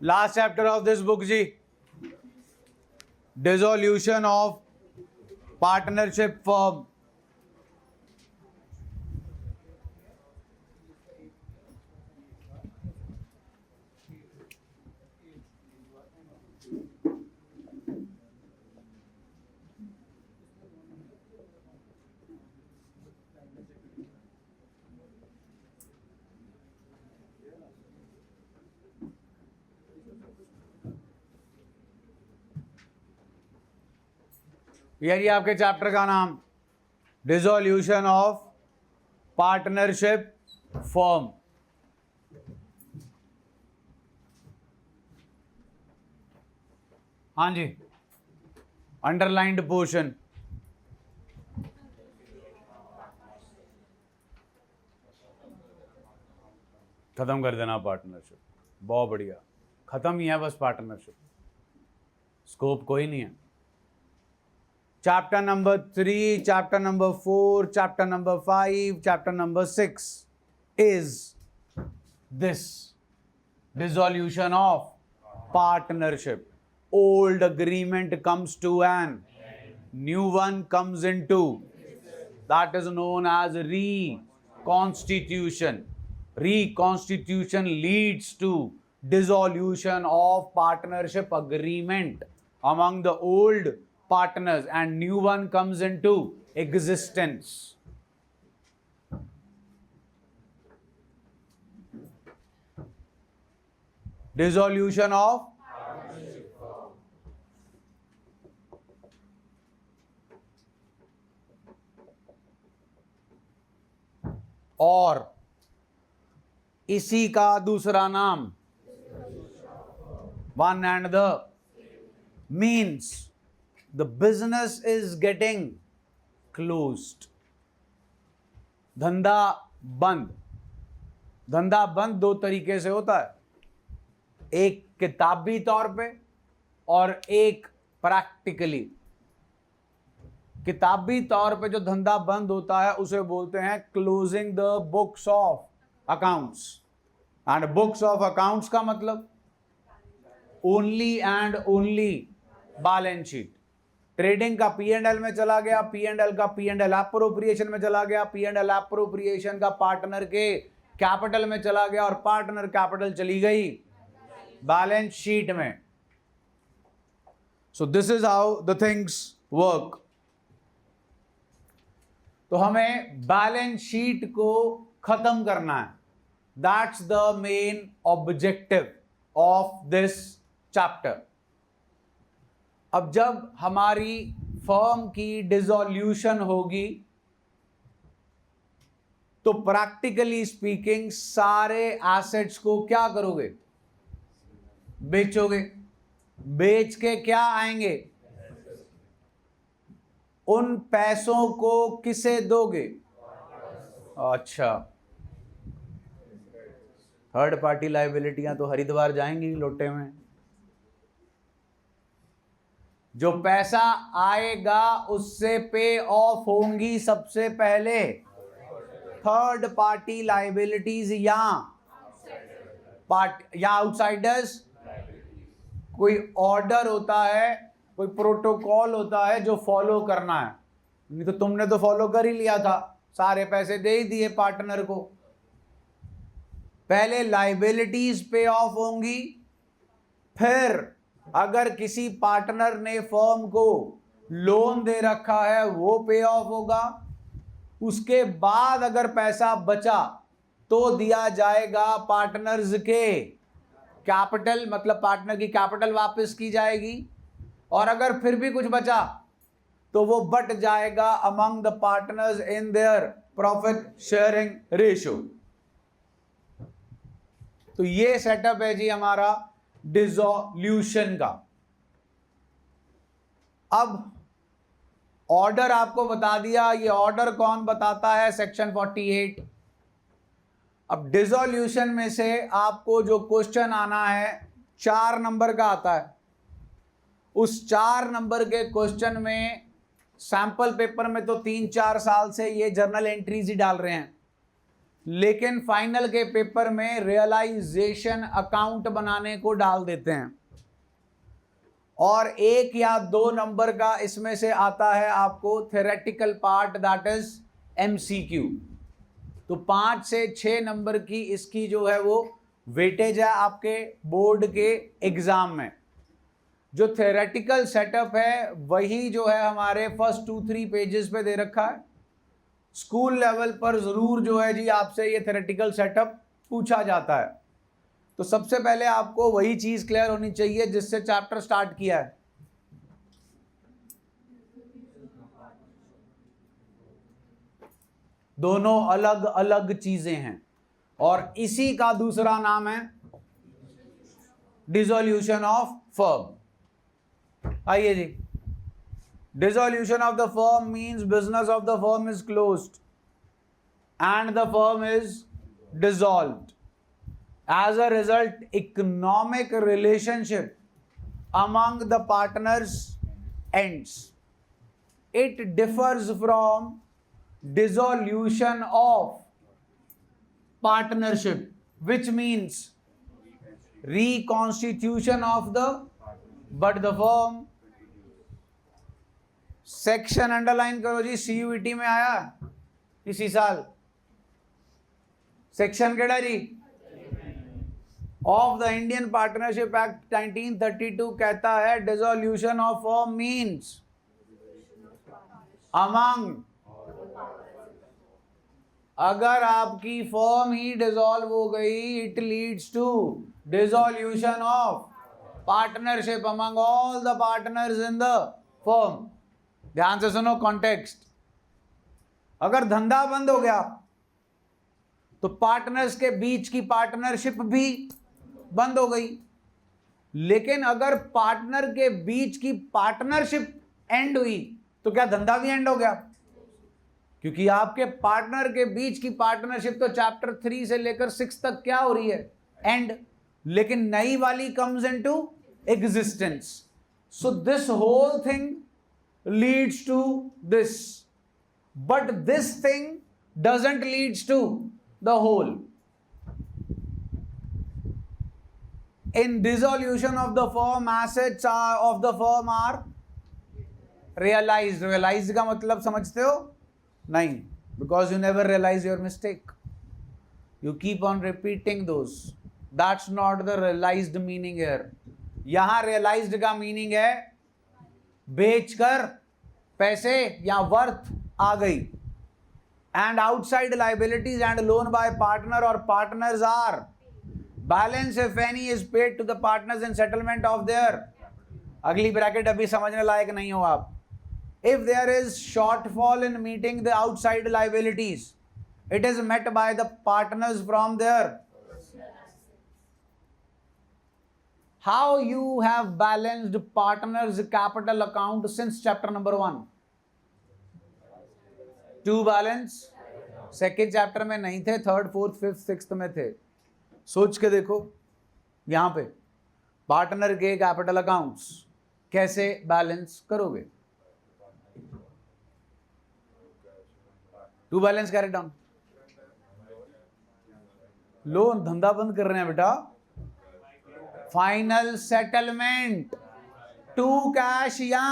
Last chapter of this book जी, dissolution of partnership firm. यही आपके चैप्टर का नाम, डिसोल्यूशन ऑफ पार्टनरशिप फर्म। हाँ जी, अंडरलाइंड पोर्शन। खत्म कर देना पार्टनरशिप, बहुत बढ़िया, खत्म ही है बस पार्टनरशिप, स्कोप कोई नहीं है। Chapter number 3, chapter number 4, chapter number 5, chapter number 6 is this dissolution of partnership. Old agreement comes to an new one comes into, that is known as reconstitution. Reconstitution leads to dissolution of partnership agreement among the old partners and new one comes into existence. Dissolution of और इसी का दूसरा नाम one and the means the business is getting closed. धंधा बंद। धंधा बंद दो तरीके से होता है, एक किताबी तौर पे और एक प्रैक्टिकली। किताबी तौर पे जो धंधा बंद होता है उसे बोलते हैं closing the books of accounts. And books of accounts का मतलब only and only balance sheet. Trading का P&L में चला गया, P&L का P&L एप्रोप्रिएशन में चला गया, P&L एप्रोप्रिएशन का पार्टनर के कैपिटल में चला गया और पार्टनर कैपिटल चली गई बैलेंस शीट में। So this is how the things work. तो हमें बैलेंस शीट को खत्म करना है, that's the main objective of this chapter. अब जब हमारी फर्म की डिसोल्यूशन होगी तो प्रैक्टिकली स्पीकिंग सारे एसेट्स को क्या करोगे? बेचोगे। बेच के क्या आएंगे? उन पैसों को किसे दोगे? अच्छा, थर्ड पार्टी लायबिलिटियां तो हरिद्वार जाएंगी लोटे में। जो पैसा आएगा उससे पे ऑफ होंगी सबसे पहले थर्ड पार्टी लायबिलिटीज या आउटसाइडर्स। कोई ऑर्डर होता है, कोई प्रोटोकॉल होता है जो फॉलो करना है, नहीं तो तुमने तो फॉलो कर ही लिया था, सारे पैसे दे ही दिए पार्टनर को। पहले लायबिलिटीज पे ऑफ होंगी, फिर अगर किसी पार्टनर ने फर्म को लोन दे रखा है वो पे ऑफ होगा, उसके बाद अगर पैसा बचा तो दिया जाएगा पार्टनर्स के कैपिटल, मतलब पार्टनर की कैपिटल वापस की जाएगी, और अगर फिर भी कुछ बचा तो वो बट जाएगा among the partners in their profit sharing ratio. तो ये सेटअप है जी हमारा डिसोल्यूशन का। अब ऑर्डर आपको बता दिया, ये ऑर्डर कौन बताता है? सेक्शन 48। अब डिसोल्यूशन में से आपको जो क्वेश्चन आना है 4 नंबर का आता है। उस 4 नंबर के क्वेश्चन में सैंपल पेपर में तो 3-4 साल से ये जर्नल एंट्रीज ही डाल रहे हैं, लेकिन फाइनल के पेपर में रियलाइजेशन अकाउंट बनाने को डाल देते हैं, और 1 या 2 नंबर का इसमें से आता है आपको theoretical part, that is MCQ। तो 5 से 6 नंबर की इसकी जो है वो वेटेज है आपके बोर्ड के एग्जाम में। जो थ्योरेटिकल सेटअप है वही जो है हमारे फर्स्ट 2-3 पेजेस पे दे रखा है। स्कूल लेवल पर जरूर जो है जी आपसे ये थ्योरेटिकल सेटअप पूछा जाता है। तो सबसे पहले आपको वही चीज क्लियर होनी चाहिए जिससे चैप्टर स्टार्ट किया है। दोनों अलग अलग चीजें हैं, और इसी का दूसरा नाम है डिसोल्यूशन ऑफ फर्म। आइए जी, dissolution of the firm means business of the firm is closed and the firm is dissolved. As a result, economic relationship among the partners ends. It differs from dissolution of partnership, which means reconstitution of the, but the firm. Section underline करो जी, CUET में आया इसी साल। Section केड़ा जी? Of the Indian partnership act 1932 कहता है dissolution of firm means among, अगर आपकी फर्म ही डिसॉल्व हो गई, it leads to dissolution of partnership among all the partners in the firm. ध्यान से सुनो कॉन्टेक्स्ट। अगर धंधा बंद हो गया तो पार्टनर्स के बीच की पार्टनरशिप भी बंद हो गई। लेकिन अगर पार्टनर के बीच की पार्टनरशिप एंड हुई तो क्या धंधा भी एंड हो गया? क्योंकि आपके पार्टनर के बीच की पार्टनरशिप तो चैप्टर 3 से लेकर 6 तक क्या हो रही है? एंड। लेकिन नई वाली comes into existence. So this whole thing leads to this, but this thing doesn't leads to the whole. In dissolution of the firm, assets of the firm are realized. Realized का मतलब समझते हो? नहीं, because you never realize your mistake. You keep on repeating those. That's not the realized meaning here. यहाँ realized का meaning है बेचकर पैसे या वर्थ आ गई। And outside liabilities and loan by partner or partners are balance if any is paid to the partners in settlement of their. अगली bracket अभी समझने लायक नहीं हो आप। If there is shortfall in meeting the outside liabilities, it is met by the partners from their. How you have balanced partners capital account since chapter number 1? To balance second chapter में नहीं थे, third fourth fifth sixth में थे। सोच के देखो, यहां पे पार्टनर के कैपिटल अकाउंट्स कैसे बैलेंस करोगे? To balance carry down. लोन धंधा बंद कर रहे हैं बेटा। फाइनल सेटलमेंट टू कैश, या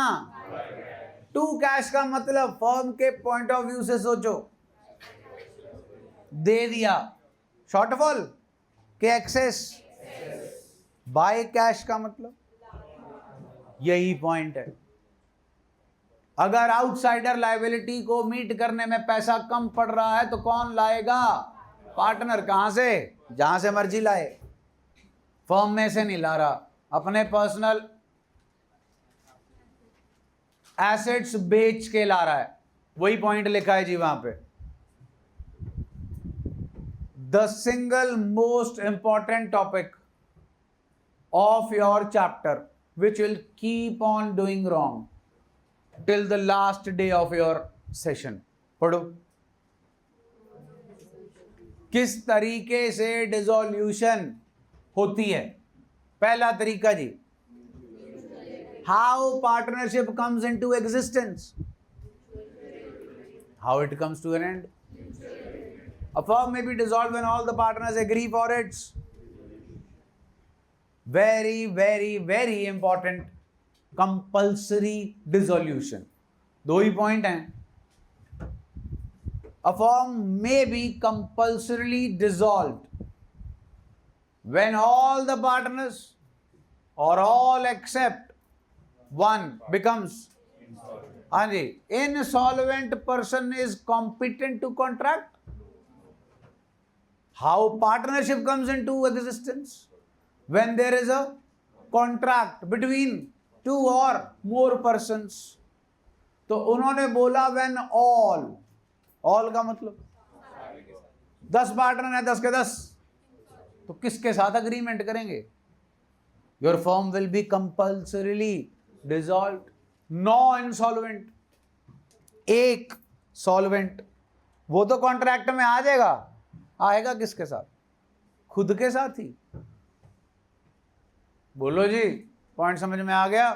टू कैश का मतलब फर्म के पॉइंट ऑफ व्यू से सोचो, दे दिया। शॉर्टफॉल के एक्सेस, बाय कैश का मतलब यही पॉइंट है। अगर आउटसाइडर लायबिलिटी को मीट करने में पैसा कम पड़ रहा है तो कौन लाएगा? पार्टनर। कहां से? जहां से मर्जी लाए, फर्म में से नहीं ला रहा, अपने पर्सनल एसेट्स बेच के ला रहा है। वही पॉइंट लिखा है जी वहां पे। The single most important topic of your chapter, which will keep on doing wrong till the last day of your session. पढ़ो, किस तरीके से डिसोल्यूशन होती है? पहला तरीका जी, how partnership comes into existence, how it comes to an end. A firm may be dissolved when all the partners agree for its very, very, very important compulsory dissolution. दो ही point हैं. A firm may be compulsorily dissolved when all the partners or all except one becomes insolvent person is competent to contract. How partnership comes into existence? When there is a contract between two or more persons. तो उन्होंने बोला when all का मतलब 10 partner है, 10 के 10, तो किसके साथ अग्रीमेंट करेंगे? Your firm will be compulsorily dissolved. No insolvent, एक solvent, वो तो कॉन्ट्रैक्ट में आ जाएगा. आएगा किसके साथ? खुद के साथ ही. बोलो जी, पॉइंट समझ में आ गया?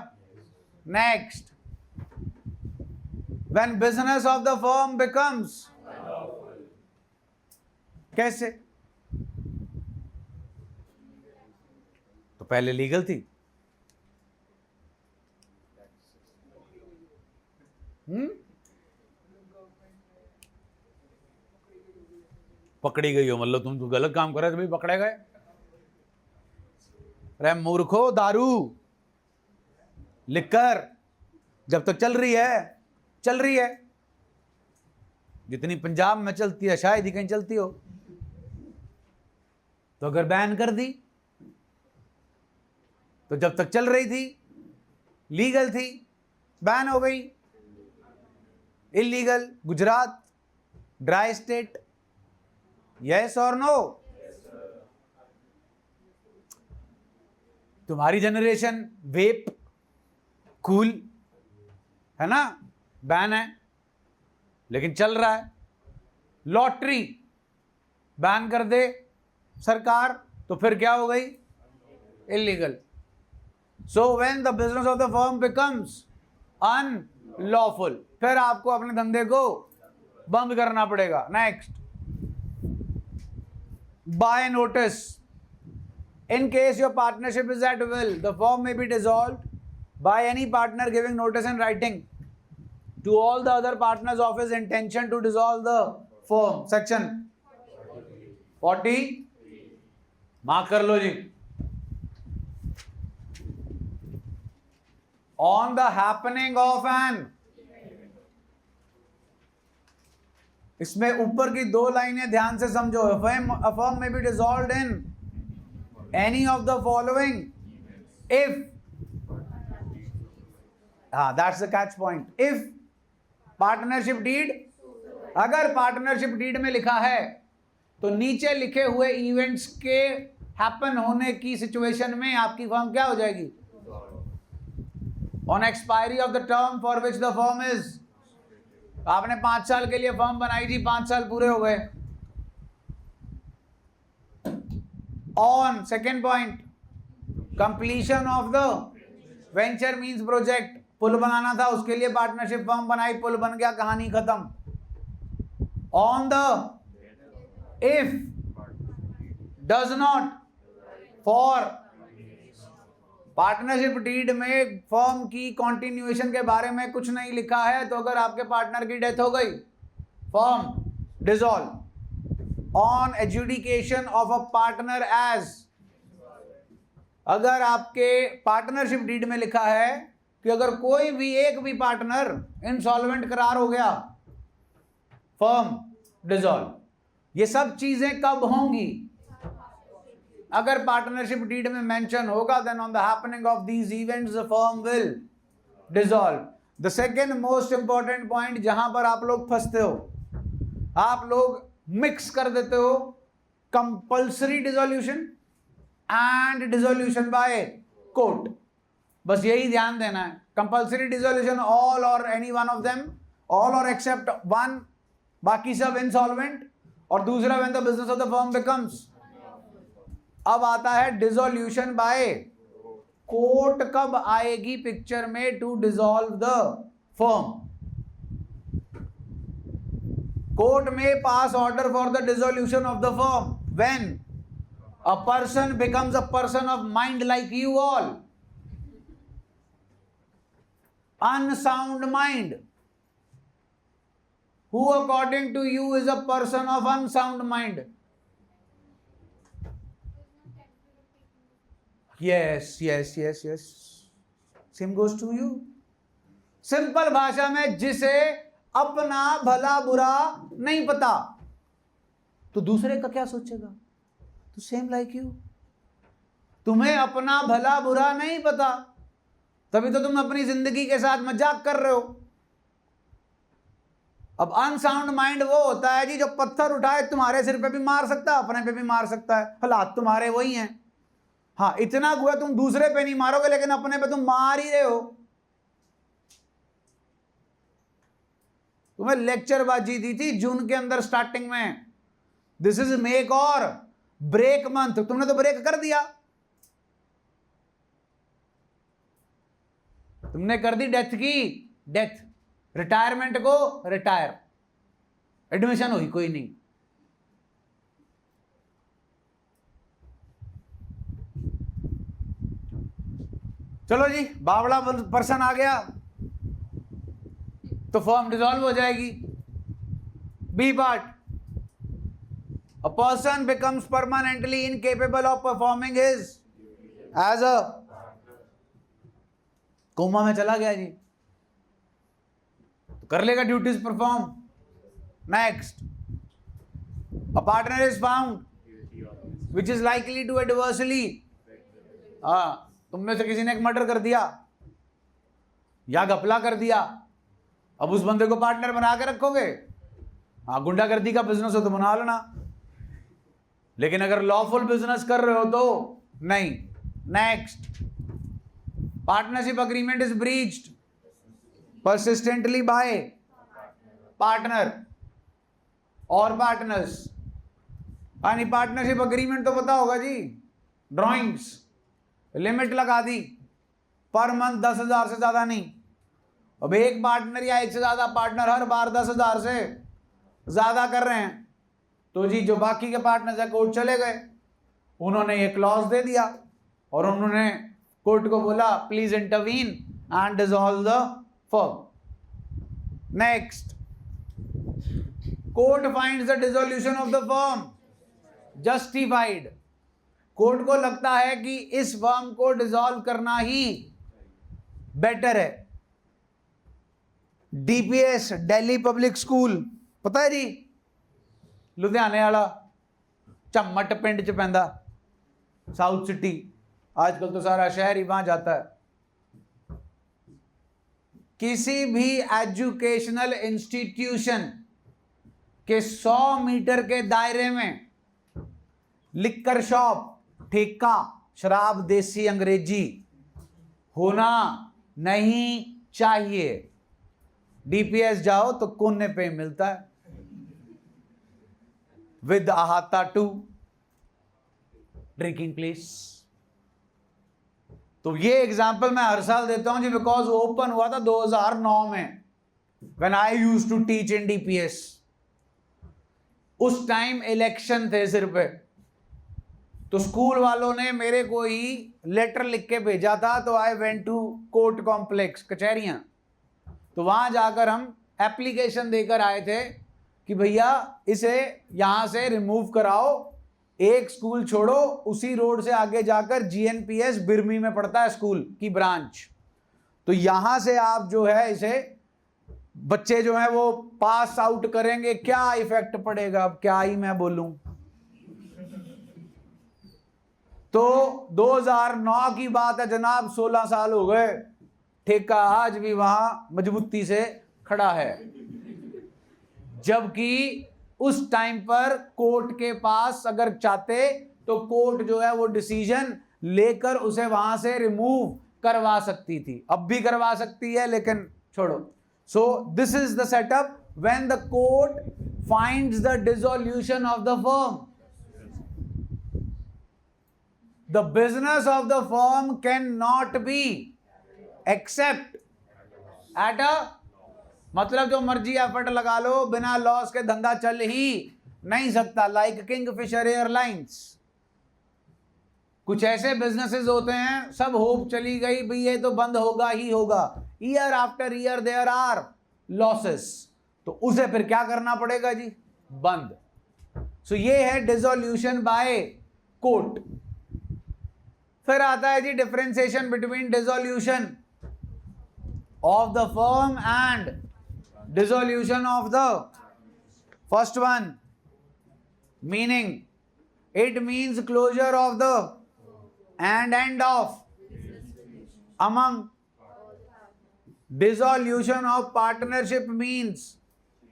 Next, when business of the firm becomes, कैसे? तो पहले लीगल थी. पकड़ी गई हो, मतलब तुम तो गलत काम कर रहे थे, भाई पकड़े गए. अरे मूर्खो, दारू लिकर जब तक चल रही है, जितनी पंजाब में चलती है शायद ही कहीं चलती हो. तो अगर बैन कर दी तो जब तक चल रही थी, लीगल थी, बैन हो गई, illegal. Gujarat dry state, yes और नो? तुम्हारी जनरेशन वेप कूल है ना, बैन है, लेकिन चल रहा है. लॉटरी बैन कर दे सरकार तो फिर क्या हो गई? Illegal. So when the business of the firm becomes unlawful, फिर आपको अपने धंधे को बंद करना पड़ेगा. Next, by notice. In case your partnership is at will, the firm may be dissolved by any partner giving notice in writing to all the other partners of his intention to dissolve the firm. Section 40. Mark कर लो जी. On the happening of an, इसमें ऊपर की दो लाइनें ध्यान से समझो. A firm may be dissolved in any of the following if, that's the catch point. If partnership deed, अगर पार्टनरशिप डीड में लिखा है तो नीचे लिखे हुए इवेंट्स के हैपन होने की सिचुएशन में आपकी फर्म क्या हो जाएगी? On expiry of the term for which the firm is. आपने 5 साल के लिए फर्म बनाई जी, 5 साल पूरे हो गए. On second point, completion of the venture means project. पुल बनाना था, उसके लिए पार्टनरशिप फर्म बनाई, पुल बन गया, कहानी खत्म. On the if does not, for partnership deed में फर्म की कॉन्टिन्यूएशन के बारे में कुछ नहीं लिखा है, तो अगर आपके पार्टनर की डेथ हो गई, firm dissolve. On adjudication of a partner as, अगर आपके पार्टनरशिप डीड में लिखा है कि अगर कोई भी एक भी पार्टनर इंसॉल्वेंट करार हो गया, फर्म डिसॉल्व. ये सब चीजें कब होंगी? अगर पार्टनरशिप डीड में मेंशन होगा, then on the happening of these events the firm will dissolve. The second most important point जहां पर आप लोग फंसते हो, आप लोग मिक्स कर देते हो compulsory dissolution and dissolution by court. बस यही ध्यान देना है. कंपल्सरी डिसोल्यूशन ऑल और any one of them, all और एक्सेप्ट वन, बाकी सब इंसॉल्वेंट. और दूसरा when the business of the firm becomes. अब आता है डिसोल्यूशन बाय कोर्ट. कब आएगी पिक्चर में? To dissolve the firm. Court may pass order for the dissolution of the firm when a person becomes a person of mind like you all. Unsound mind. Who according to you is a person of unsound mind? Yes. Same goes to you. Simple भाषा में जिसे अपना भला बुरा नहीं पता तो दूसरे का क्या सोचेगा? तो सेम लाइक यू, तुम्हें अपना भला बुरा नहीं पता, तभी तो तुम अपनी जिंदगी के साथ मजाक कर रहे हो। अब अनसाउंड माइंड वो होता है जी जो पत्थर उठाए तुम्हारे सिर पे भी मार सकता है, अपने पे भी मार सकता है, हालात तुम्हारे वही हैं। हाँ, इतना हुआ तुम दूसरे पे नहीं मारोगे लेकिन अपने पे तुम मार ही रहे हो। तुम्हें लेक्चरबाजी दी थी जून के अंदर स्टार्टिंग में, दिस इज मेक और ब्रेक मंथ, तुमने तो ब्रेक कर दिया। तुमने कर दी डेथ की डेथ, रिटायरमेंट को रिटायर, एडमिशन हुई कोई नहीं। चलो जी, बावड़ा पर्सन आ गया तो फॉर्म डिसॉल्व हो जाएगी। B part, a person becomes permanently incapable of performing his as a, coma में चला गया जी, तो कर लेगा duties perform. Next, a partner is found which is likely to adversely, तुम में से किसी ने एक मर्डर कर दिया या घपला कर दिया, अब उस बंदे को पार्टनर बना के रखोगे? हाँ, गुंडागर्दी का बिजनेस हो तो बना लेना, लेकिन अगर लॉफुल बिजनेस कर रहे हो तो नहीं। Next, partnership agreement is breached persistently bye partner और पार्टनर्स। यानी पार्टनरशिप अग्रीमेंट तो पता होगा जी, ड्राइंग्स, लिमिट लगा दी पर मंथ 10,000 से ज्यादा नहीं। अब एक पार्टनर या एक से ज्यादा पार्टनर हर बार 10,000 से ज्यादा कर रहे हैं तो जी जो बाकी के पार्टनर्स है कोर्ट चले गए, उन्होंने ये क्लॉज दे दिया और उन्होंने कोर्ट को बोला please intervene and dissolve the firm. Next, court finds the dissolution of the firm justified. Court को लगता है कि इस फर्म को डिसॉल्व करना ही बेटर है। डीपीएस, दिल्ली पब्लिक स्कूल, पता है जी, लुधियाने वाला झम्मट पिंड च पैंदा, साउथ सिटी, आजकल तो सारा शहर ही वहां जाता है। किसी भी एजुकेशनल इंस्टीट्यूशन के 100 मीटर के दायरे में लिक्कर शॉप, ठेका, शराब देसी अंग्रेजी होना नहीं चाहिए। डीपीएस जाओ तो कोने पे मिलता है विद अहाता टू ड्रिंकिंग प्लेस। तो ये एग्जांपल मैं हर साल देता हूं जी, बिकॉज ओपन हुआ था 2009 में when I used to teach in DPS. उस टाइम इलेक्शन थे सिर पे, तो स्कूल वालों ने मेरे को ही लेटर लिख के भेजा था, तो I went to court complex, कचहरियां, तो वहां जाकर हम एप्लीकेशन देकर आए थे कि भैया इसे यहां से रिमूव कराओ, एक स्कूल छोड़ो, उसी रोड से आगे जाकर जीएनपीएस बिरमी में पड़ता है स्कूल की ब्रांच, तो यहां से आप जो है इसे बच्चे जो है वो पास आउट करेंगे, क्या इफेक्ट पड़ेगा, अब क्या ही मैं बोलूं। तो 2009 की बात है जनाब, 16 साल हो गए, ठेका आज भी वहां मजबूती से खड़ा है, जबकि उस टाइम पर कोर्ट के पास अगर चाहते तो कोर्ट जो है वो डिसीजन लेकर उसे वहां से रिमूव करवा सकती थी, अब भी करवा सकती है, लेकिन छोड़ो। So this is the setup when the court finds the dissolution of the firm. The business of the firm cannot be except at a मतलब जो मर्जी एफर्ट लगा लो, बिना लॉस के धंधा चल ही नहीं सकता। लाइक किंगफिशर एयरलाइंस, कुछ ऐसे बिजनेसेस होते हैं सब होप चली गई भाई ये तो बंद होगा ही होगा, year after year there are losses, तो उसे फिर क्या करना पड़ेगा जी, बंद। सो ये है डिसोल्यूशन बाय कोर्ट। फिर आता है जी differentiation between dissolution of the firm and dissolution of the first one, meaning it means closure of the and end of among. Dissolution of partnership means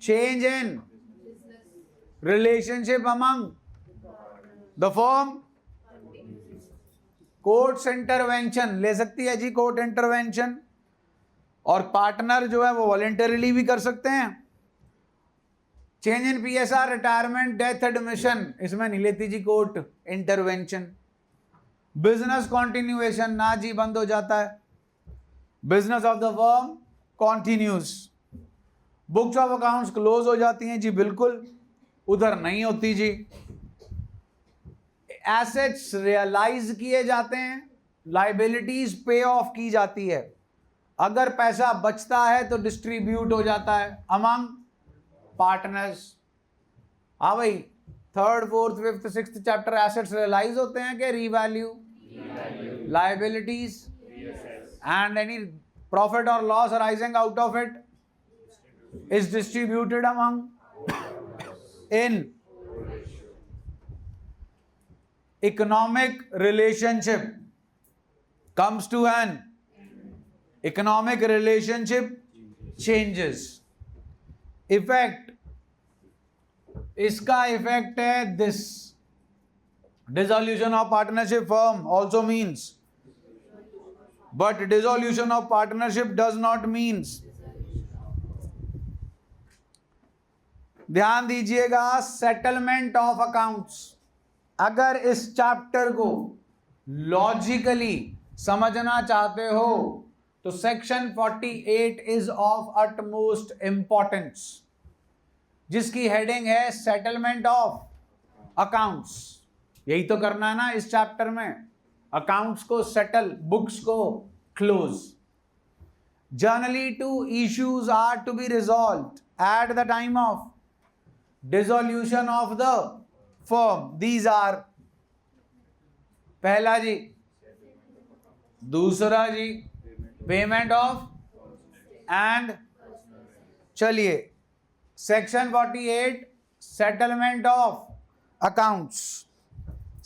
change in relationship among the firm. Courts intervention ले सकती है जी, court intervention, और partner जो है वो voluntarily भी कर सकते हैं। Change in PSR, retirement, death, admission, इसमें नहीं लेती जी कोर्ट इंटरवेंशन। बिजनेस कॉन्टिन्यूएशन, ना जी बंद हो जाता है, business of the firm continues. Books of accounts close हो जाती हैं जी, बिल्कुल उधर नहीं होती जी। एसेट्स रियलाइज किए जाते हैं, लाइबिलिटीज पे ऑफ की जाती है, अगर पैसा बचता है तो डिस्ट्रीब्यूट हो जाता है अमंग पार्टनर्स। हाँ भाई, third, fourth, fifth, sixth chapter assets realise होते हैं कि revalue, liabilities and any profit or loss arising out of it is distributed among in economic relationship comes to an economic relationship changes। Effect, इसका effect है this. Dissolution of partnership firm also means, but dissolution of partnership does not means। ध्यान दीजिएगा, settlement of accounts, अगर इस chapter को logically समझना चाहते हो तो section 48 is of utmost importance, जिसकी हेडिंग है सेटलमेंट ऑफ अकाउंट्स। यही तो करना है ना इस चैप्टर में, अकाउंट्स को सेटल, बुक्स को close. Generally two issues are to be resolved at the time of dissolution of the firm. These are, पहला जी, दूसरा जी पेमेंट ऑफ, एंड चलिए section 48 settlement of accounts.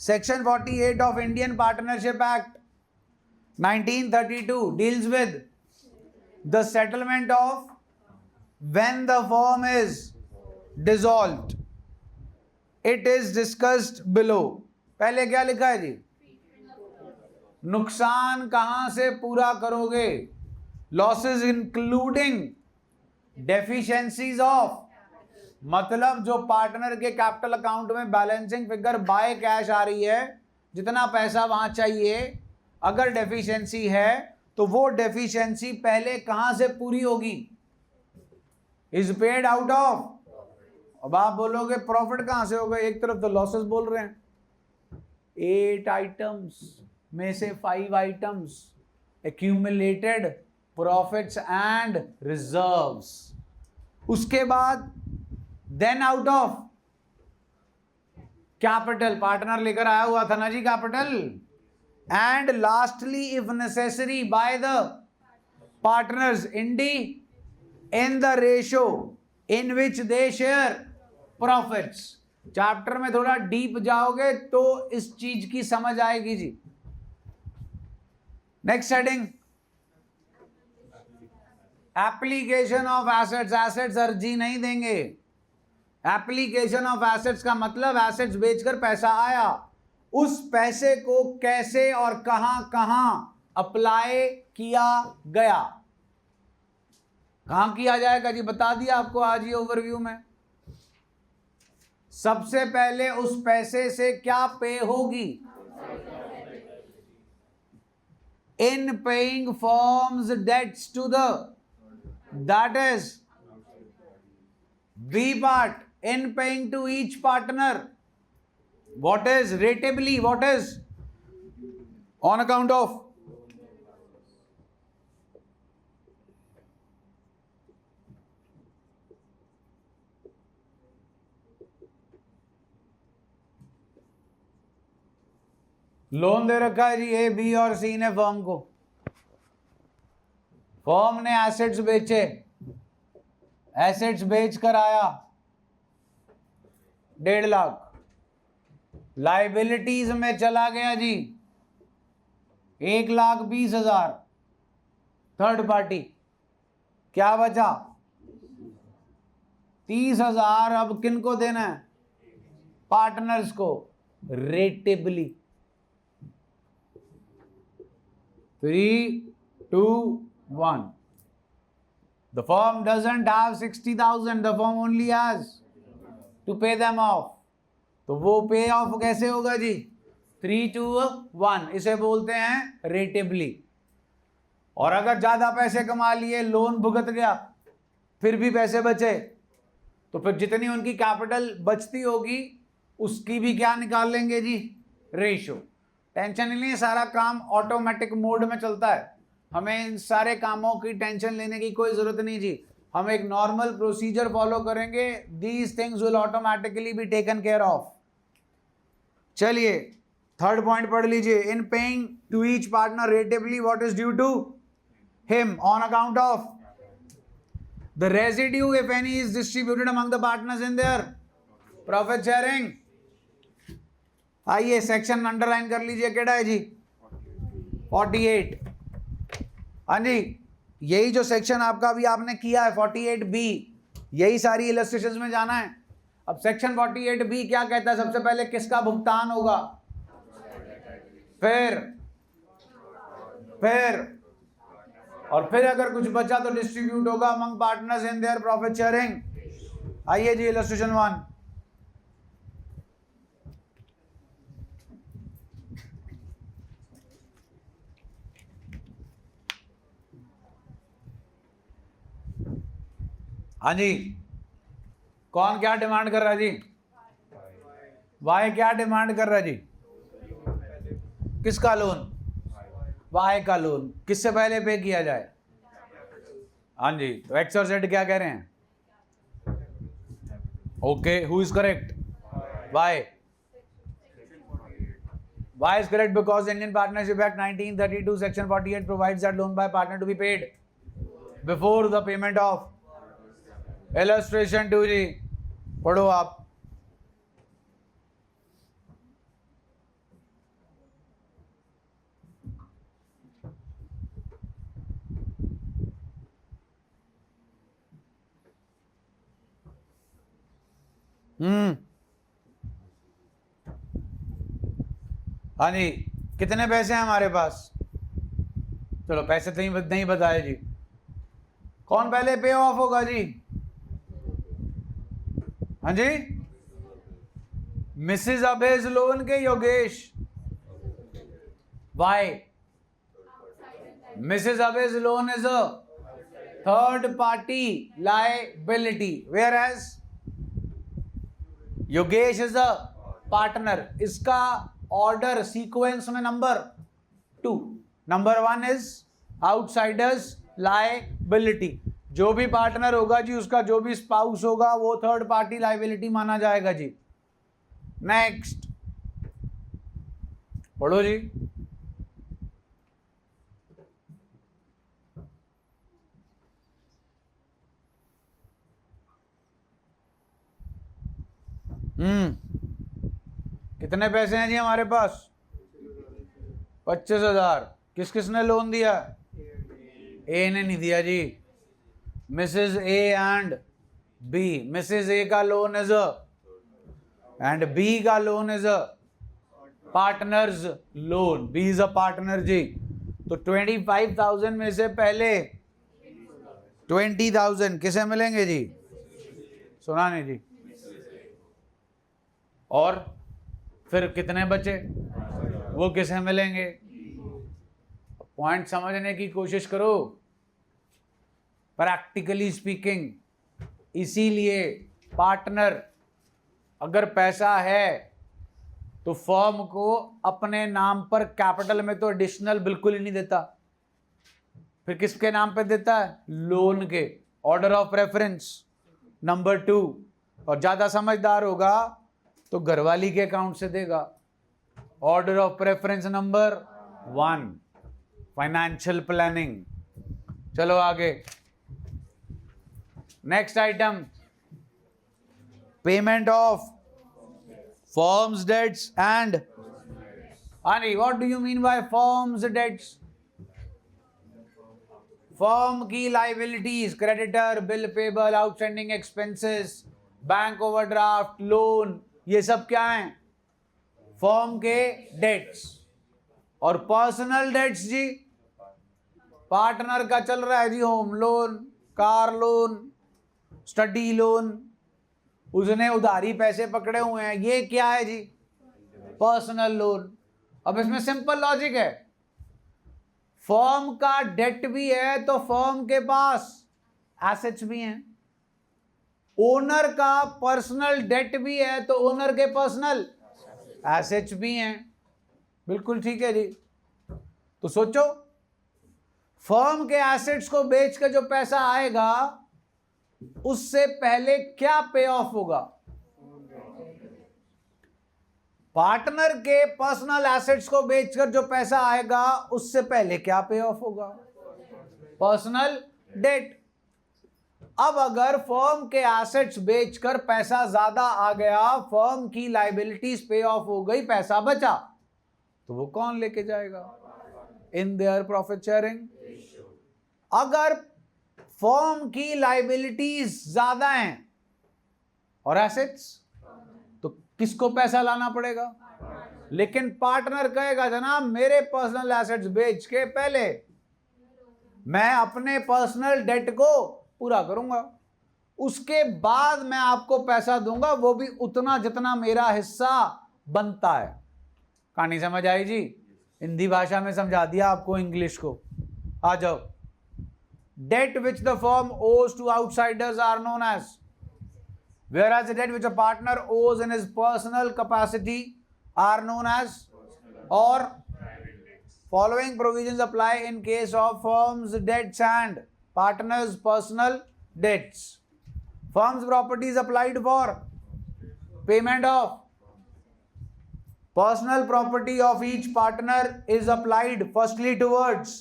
Section 48 of Indian Partnership Act 1932 deals with the settlement of when the firm is dissolved. It is discussed below। पहले क्या लिखा है जी, नुकसान कहां से पूरा करोगे, लॉसेस इंक्लूडिंग डेफिशिएंसीज ऑफ, मतलब जो पार्टनर के कैपिटल अकाउंट में बैलेंसिंग फिगर बाय कैश आ रही है, जितना पैसा वहां चाहिए, अगर डेफिशिएंसी है तो वो डेफिशिएंसी पहले कहां से पूरी होगी, इज पेड आउट ऑफ। अब आप बोलोगे प्रॉफिट कहां से होगा, एक तरफ तो लॉसेस बोल रहे हैं, 8 आइटम्स में से 5 items accumulated profits and reserves, उसके बाद then out of capital, partner लेकर आया हुआ था ना जी capital, and lastly if necessary by the partners in the ratio in which they share profits. Chapter में थोड़ा डीप जाओगे तो इस चीज की समझ आएगी जी। Next heading, application of assets. Assets अर्जी नहीं देंगे, एप्लीकेशन ऑफ एसेट्स का मतलब एसेट्स बेचकर पैसा आया, उस पैसे को कैसे और कहां कहां अप्लाई किया गया, कहां किया जाएगा जी, बता दिया आपको आज ही ओवरव्यू में। सबसे पहले उस पैसे से क्या पे होगी, in paying firm's debts to the, that is B part, in paying to each partner. What is ratably? What is on account of? Loan दे रखा है जी ए, बी और सी ने फर्म को। फर्म ने एसेट्स बेचे, एसेट्स बेच कर आया 1.5 लाख, लाइबिलिटीज में चला गया जी 1,20,000, थर्ड पार्टी, क्या बचा 30,000। अब किन को देना है? पार्टनर्स को, रेटेबली। 3, 2, 1. The firm doesn't have 60,000. The firm only has to pay them off. तो वो पे ऑफ कैसे होगा जी? 3, 2, 1। इसे बोलते हैं रेटेबली। और अगर ज्यादा पैसे कमा लिए, लोन भुगत गया, फिर भी पैसे बचे, तो फिर जितनी उनकी कैपिटल बचती होगी उसकी भी क्या निकाल लेंगे जी? रेशो। टेंशन नहीं है, सारा काम ऑटोमेटिक मोड में चलता है, हमें इन सारे कामों की टेंशन लेने की कोई जरूरत नहीं जी। हम एक नॉर्मल प्रोसीजर फॉलो करेंगे, these things will automatically be taken care of. चलिए थर्ड पॉइंट पढ़ लीजिए। In paying to each partner rateably what is due to him on account of the residue if any is distributed among the partners in their profit sharing. आइए section underline कर लीजिए, केड़ा है जी? 48। हाँ जी, यही जो सेक्शन आपका अभी आपने किया है 48B, यही सारी इलस्ट्रेशंस में जाना है। अब सेक्शन 48B क्या कहता है? सबसे पहले किसका भुगतान होगा, फिर और फिर अगर कुछ बचा तो डिस्ट्रीब्यूट होगा among partners in their profit sharing. आइए जी इलस्ट्रेशन 1। हाँ जी, कौन क्या डिमांड कर रहा है जी? वाई क्या डिमांड कर रहा है जी? किसका लोन? वाई का लोन। किससे पहले पे किया जाए? हाँ जी, तो एक्स और जेड क्या कह रहे हैं? Okay, who is correct? Y. Why is correct? Because Indian Partnership Act 1932 Section 48 provides that loan by partner to be paid before the payment of illustration 2 जी। पढ़ो आप। हाँ जी, कितने पैसे हैं हमारे पास? चलो पैसे तो नहीं बताए जी। कौन पहले पे ऑफ होगा जी? हाँ जी, मिसेज अबेज लोन के योगेश। वाई? मिसेज अबेज loan is a third party liability, whereas Yogesh is a partner. इसका ऑर्डर सीक्वेंस में number 2, number 1 is outsiders liability. जो भी पार्टनर होगा जी, उसका जो भी स्पाउस होगा वो थर्ड पार्टी लायबिलिटी माना जाएगा जी। नेक्स्ट पढ़ो जी। कितने पैसे हैं जी हमारे पास? 25,000। किस किसने लोन दिया? ए ने नहीं दिया जी, Mrs A and B. Mrs A का लोन इज एंड बी का loan is partners loan. B is a partner जी। तो 25,000 में से पहले 20,000 किसे मिलेंगे जी? सुना नहीं जी। और फिर कितने बचे? वो किसे मिलेंगे? पॉइंट समझने की कोशिश करो। प्रैक्टिकली स्पीकिंग इसीलिए पार्टनर अगर पैसा है तो फर्म को अपने नाम पर कैपिटल में तो एडिशनल बिल्कुल ही नहीं देता, फिर किसके नाम पे देता है? लोन के, ऑर्डर ऑफ प्रेफरेंस नंबर 2। और ज्यादा समझदार होगा तो घरवाली के अकाउंट से देगा, order of preference number 1, financial planning. चलो आगे, next item, payment of firm's debts and अरे what do you mean by firm's debts? Firm की liabilities, creditor, bill payable, outstanding expenses, bank overdraft, loan, ये सब क्या हैं? फर्म के dates. और पर्सनल डेट्स जी, पार्टनर का चल रहा है जी home loan, car loan, study loan, उसने उधारी पैसे पकड़े हुए हैं, ये क्या है जी? Personal loan. अब इसमें सिंपल लॉजिक है, फर्म का डेट भी है तो फर्म के पास एसेट्स भी हैं, ओनर का पर्सनल डेट भी है तो ओनर के पर्सनल एसेट्स भी हैं। बिल्कुल ठीक है जी। तो सोचो, फर्म के एसेट्स को बेच के जो पैसा आएगा उससे पहले क्या पे ऑफ होगा? पार्टनर के पर्सनल एसेट्स को बेचकर जो पैसा आएगा उससे पहले क्या पे ऑफ होगा? Personal debt. अब अगर फर्म के एसेट्स बेचकर पैसा ज्यादा आ गया, फर्म की लाइबिलिटीज पे ऑफ हो गई, पैसा बचा, तो वो कौन लेके जाएगा? इन देयर प्रॉफिट शेयरिंग। अगर फर्म की लाइबिलिटीज ज्यादा हैं और एसेट्स, तो किसको पैसा लाना पड़ेगा? लेकिन पार्टनर कहेगा जनाब मेरे पर्सनल एसेट्स बेच के पहले मैं अपने पर्सनल डेट को पूरा करूंगा, उसके बाद मैं आपको पैसा दूंगा, वो भी उतना जितना मेरा हिस्सा बनता है। कहानी समझ आई जी? हिंदी भाषा में समझा दिया आपको, इंग्लिश को आ जाओ। Debt which the firm owes to outsiders are known as, whereas the debt which a partner owes in his personal capacity are known as, or following provisions apply in case of firm's debts and partner's personal debts. Firm's property is applied for payment of personal property of each partner is applied firstly towards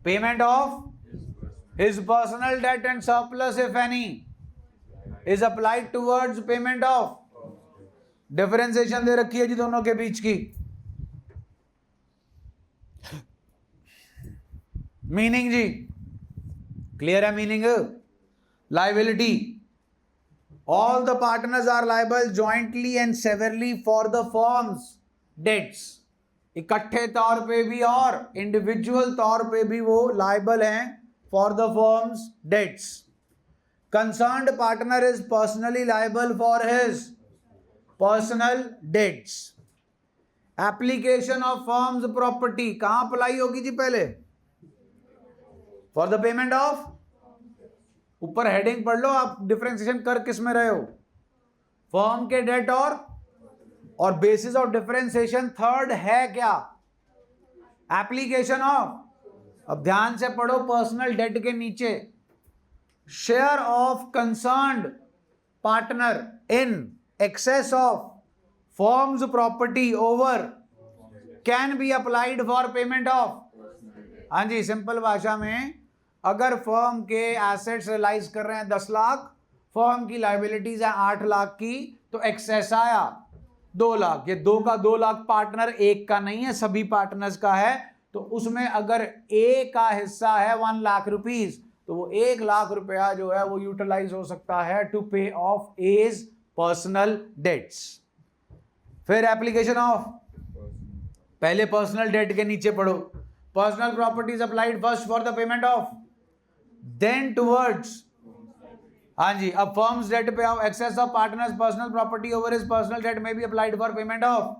payment of his personal debt and surplus if any is applied towards payment of, differentiation दे रखी है जी दोनों के बीच की। Meaning जी clear है? Meaning, liability, all the partners are liable jointly and severally for the firm's debts, इकट्ठे तौर पे भी और इंडिविजुअल तौर पे भी वो लायबल हैं for the firm's debts. Concerned partner is personally liable for his personal debts. Application of firm's property कहां अप्लाई होगी जी? पहले for the payment of, ऊपर हेडिंग पढ़ लो आप, डिफरेंशिएशन कर किस में रहे हो? फर्म के डेट और बेसिस ऑफ डिफरेंशिएशन थर्ड है क्या? Application of. अब ध्यान से पढ़ो, पर्सनल डेट के नीचे share of concerned partner in excess of firm's property over can be applied for payment of। हाँ जी, सिंपल भाषा में, अगर फर्म के एसेट्स रियलाइज कर रहे हैं 10 लाख, फर्म की लाइबिलिटीज है 8 लाख की, तो एक्सेस आया 2 लाख। ये 2 का 2 लाख पार्टनर एक का नहीं है, सभी पार्टनर्स का है। तो उसमें अगर ए का हिस्सा है 1 लाख रुपीज, तो वो 1 लाख रुपया जो है वो यूटिलाइज हो सकता है to pay off as personal debts. फिर एप्लीकेशन ऑफ, पहले पर्सनल डेट के नीचे पढ़ो, personal properties applied first for the payment of, then towards, हाँ जी, अब firm's debt pay off excess of partners personal property over his personal debt may be applied for payment of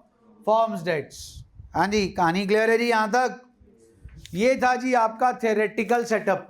firm's debts. हाँ जी, कहानी clear है जी? यहां तक ये था जी आपका थ्योरेटिकल सेटअप।